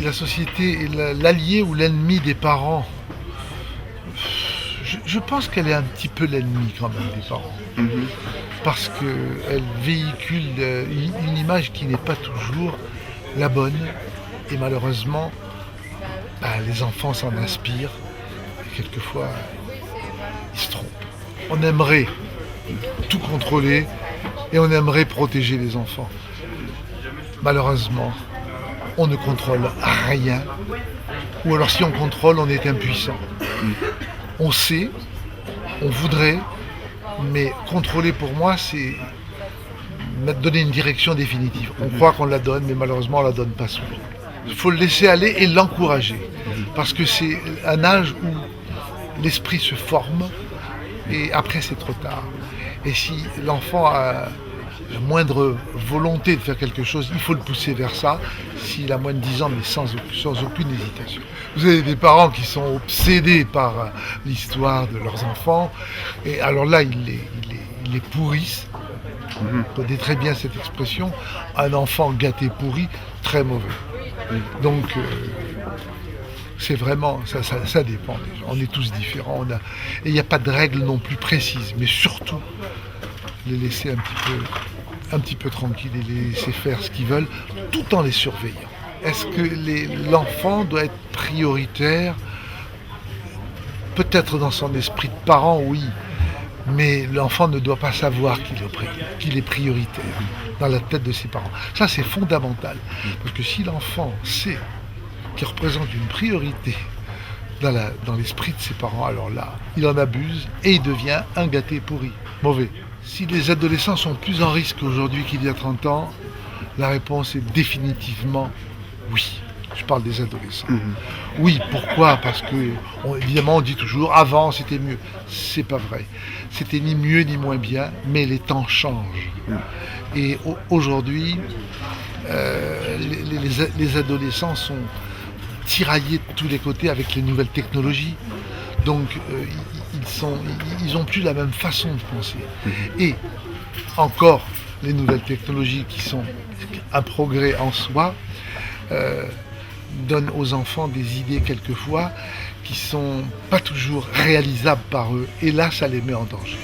la société est l'allié ou l'ennemi des parents. Je pense qu'elle est un petit peu l'ennemi quand même des parents. Parce qu'elle véhicule une image qui n'est pas toujours la bonne. Et malheureusement, les enfants s'en inspirent. Et quelquefois, ils se trompent. On aimerait tout contrôler et on aimerait protéger les enfants. Malheureusement, on ne contrôle rien. Ou alors si on contrôle, on est impuissant. On sait, on voudrait, mais contrôler pour moi, c'est donner une direction définitive. On croit qu'on la donne, mais malheureusement, on ne la donne pas souvent. Il faut le laisser aller et l'encourager. Parce que c'est un âge où l'esprit se forme et après, c'est trop tard. Et si l'enfant a la moindre volonté de faire quelque chose, il faut le pousser vers ça. S'il a moins de 10 ans, mais sans aucune hésitation. Vous avez des parents qui sont obsédés par l'histoire de leurs enfants. Et alors là, ils les pourrissent. Vous connaissez très bien cette expression. Un enfant gâté pourri, très mauvais. Donc, c'est vraiment, ça dépend des gens. On est tous différents. Et il n'y a pas de règles non plus précises. Mais surtout, les laisser un petit peu tranquilles et les laisser faire ce qu'ils veulent, tout en les surveillant. Est-ce que l'enfant doit être prioritaire? Peut-être dans son esprit de parent, oui. Mais l'enfant ne doit pas savoir qu'il est prioritaire dans la tête de ses parents. Ça, c'est fondamental. Parce que si l'enfant sait qu'il représente une priorité dans l'esprit de ses parents, alors là, il en abuse et il devient un gâté pourri, mauvais. Si les adolescents sont plus en risque aujourd'hui qu'il y a 30 ans, la réponse est définitivement oui. Je parle des adolescents. Oui, pourquoi? Parce que, évidemment, on dit toujours, avant c'était mieux. C'est pas vrai. C'était ni mieux ni moins bien, mais les temps changent. Et aujourd'hui, les adolescents sont tiraillés de tous les côtés avec les nouvelles technologies. Donc, ils n'ont plus la même façon de penser. Et encore, les nouvelles technologies qui sont un progrès en soi, donnent aux enfants des idées quelquefois qui sont pas toujours réalisables par eux. Et là, ça les met en danger.